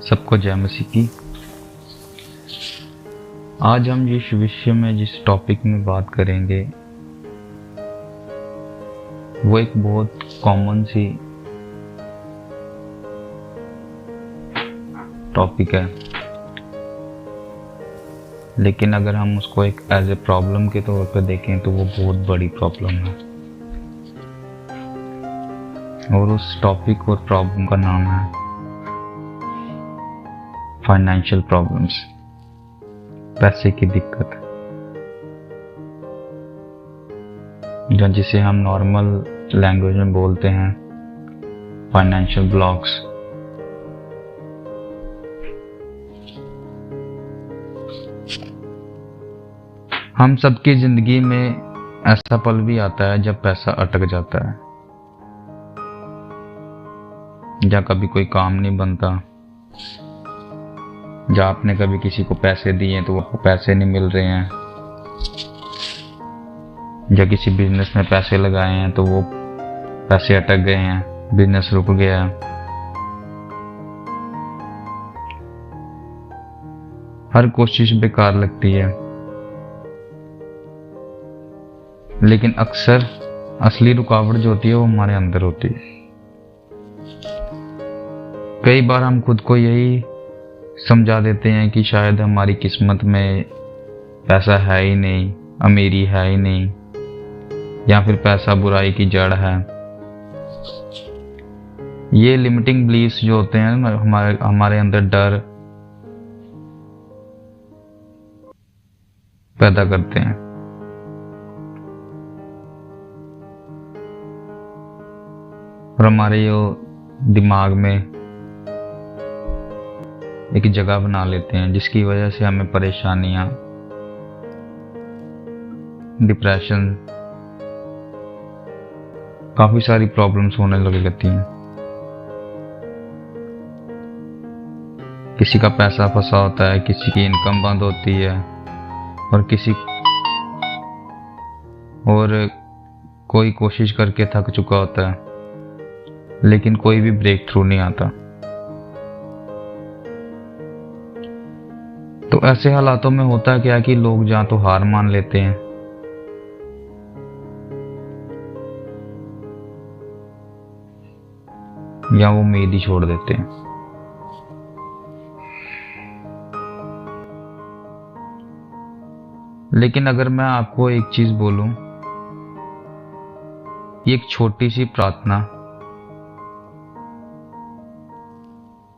सबको जय मसीह की। आज हम जिस विषय में जिस टॉपिक में बात करेंगे वो एक बहुत कॉमन सी टॉपिक है, लेकिन अगर हम उसको एक एज ए प्रॉब्लम के तौर पर देखें तो वो बहुत बड़ी प्रॉब्लम है। और उस टॉपिक और प्रॉब्लम का नाम है फाइनेंशियल प्रॉब्लम्स, पैसे की दिक्कत, या जिसे हम नॉर्मल लैंग्वेज में बोलते हैं फाइनेंशियल ब्लॉक्स। हम सबकी जिंदगी में ऐसा पल भी आता है जब पैसा अटक जाता है, या कभी कोई काम नहीं बनता, या आपने कभी किसी को पैसे दिए तो आपको पैसे नहीं मिल रहे हैं, या किसी बिजनेस में पैसे लगाए हैं तो वो पैसे अटक गए हैं, बिजनेस रुक गया है। हर कोशिश बेकार लगती है, लेकिन अक्सर असली रुकावट जो होती है वो हमारे अंदर होती है। कई बार हम खुद को यही समझा देते हैं कि शायद हमारी किस्मत में पैसा है ही नहीं, अमीरी है ही नहीं, या फिर पैसा बुराई की जड़ है। ये लिमिटिंग बिलीफ्स जो होते हैं हमारे अंदर डर पैदा करते हैं। और हमारे जो दिमाग में एक जगह बना लेते हैं, जिसकी वजह से हमें परेशानियां, डिप्रेशन, काफी सारी प्रॉब्लम्स होने लग जाती हैं। किसी का पैसा फंसा होता है, किसी की इनकम बंद होती है, और कोई कोशिश करके थक चुका होता है, लेकिन कोई भी ब्रेक थ्रू नहीं आता। तो ऐसे हालातों में होता क्या कि लोग या तो हार मान लेते हैं, या वो उम्मीद ही छोड़ देते हैं। लेकिन अगर मैं आपको एक चीज बोलूं, एक छोटी सी प्रार्थना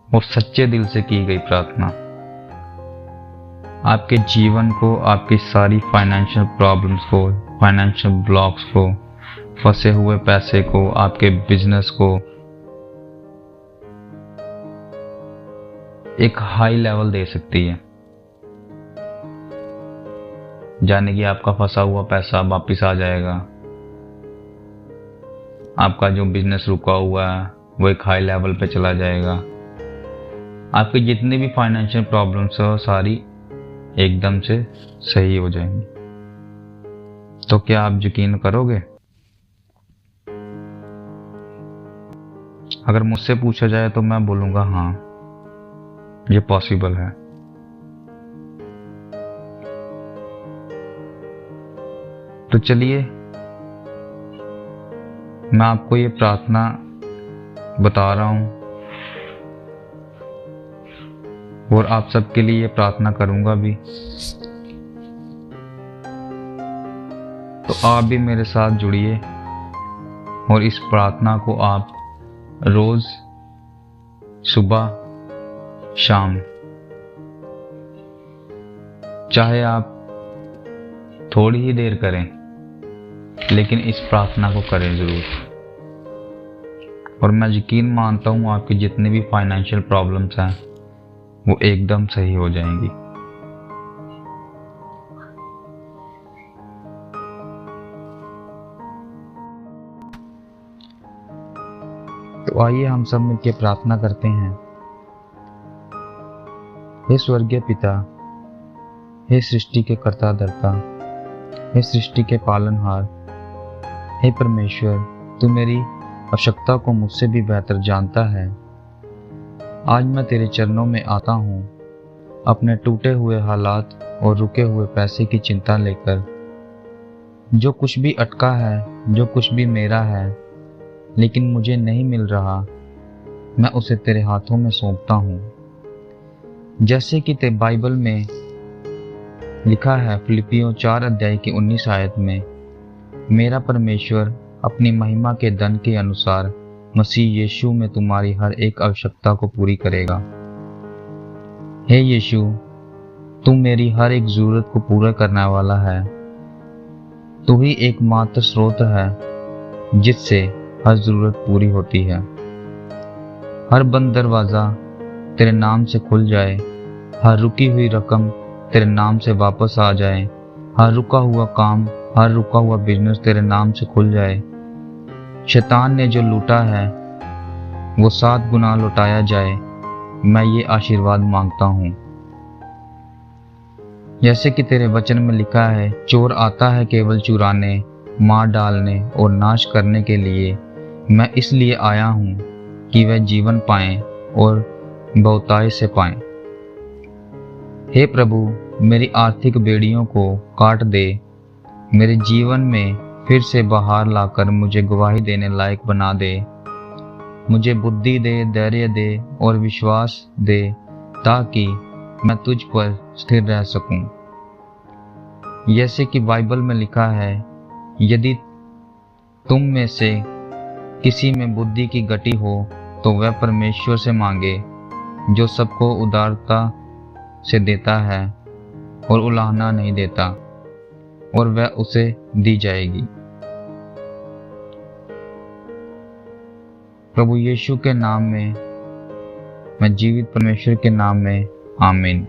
और सच्चे दिल से की गई प्रार्थना आपके जीवन को, आपकी सारी फाइनेंशियल प्रॉब्लम्स को, फाइनेंशियल ब्लॉक्स को, फंसे हुए पैसे को, आपके बिजनेस को एक हाई लेवल दे सकती है। यानी कि आपका फंसा हुआ पैसा वापिस आ जाएगा, आपका जो बिजनेस रुका हुआ है वो एक हाई लेवल पे चला जाएगा, आपकी जितनी भी फाइनेंशियल प्रॉब्लम्स है सारी एकदम से सही हो जाएंगी। तो क्या आप यकीन करोगे? अगर मुझसे पूछा जाए तो मैं बोलूंगा हाँ, ये पॉसिबल है। तो चलिए मैं आपको ये प्रार्थना बता रहा हूं, और आप सबके लिए ये प्रार्थना करूंगा भी। तो आप भी मेरे साथ जुड़िए और इस प्रार्थना को आप रोज सुबह शाम, चाहे आप थोड़ी ही देर करें, लेकिन इस प्रार्थना को करें जरूर। और मैं यकीन मानता हूं आपकी जितनी भी फाइनेंशियल प्रॉब्लम्स हैं वो एकदम सही हो जाएंगी। तो आइए हम सब मिलकर प्रार्थना करते हैं। हे स्वर्गीय पिता, हे सृष्टि के कर्ता धर्ता, हे सृष्टि के पालनहार, हे परमेश्वर, तू मेरी आवश्यकता को मुझसे भी बेहतर जानता है। आज मैं तेरे चरणों में आता हूँ, अपने टूटे हुए हालात और रुके हुए पैसे की चिंता लेकर। जो कुछ भी अटका है, जो कुछ भी मेरा है लेकिन मुझे नहीं मिल रहा, मैं उसे तेरे हाथों में सौंपता हूँ। जैसे कि ते बाइबल में लिखा है फिलिपियों 4 अध्याय की 19 आयत में, मेरा परमेश्वर अपनी महिमा के धन के अनुसार मसीह यीशु में तुम्हारी हर एक आवश्यकता को पूरी करेगा। हे यीशु, तू मेरी हर एक जरूरत को पूरा करने वाला है। तू ही एकमात्र स्रोत है जिससे हर जरूरत पूरी होती है। हर बंद दरवाजा तेरे नाम से खुल जाए, हर रुकी हुई रकम तेरे नाम से वापस आ जाए, हर रुका हुआ काम, हर रुका हुआ बिजनेस तेरे नाम से खुल जाए। शैतान ने जो लूटा है वो 7 गुना लौटाया जाए। मैं ये आशीर्वाद मांगता हूँ। जैसे कि तेरे वचन में लिखा है, चोर आता है केवल चुराने, मार डालने और नाश करने के लिए। मैं इसलिए आया हूँ कि वह जीवन पाएं और बहुतायत से पाएं। हे प्रभु, मेरी आर्थिक बेड़ियों को काट दे। मेरे जीवन में फिर से बहार लाकर मुझे गवाही देने लायक बना दे। मुझे बुद्धि दे, धैर्य दे और विश्वास दे, ताकि मैं तुझ पर स्थिर रह सकूं। जैसे कि बाइबल में लिखा है, यदि तुम में से किसी में बुद्धि की गति हो तो वह परमेश्वर से मांगे, जो सबको उदारता से देता है और उलाहना नहीं देता, और वह उसे दी जाएगी। प्रभु यीशु के नाम में, मैं जीवित परमेश्वर के नाम में, आमीन।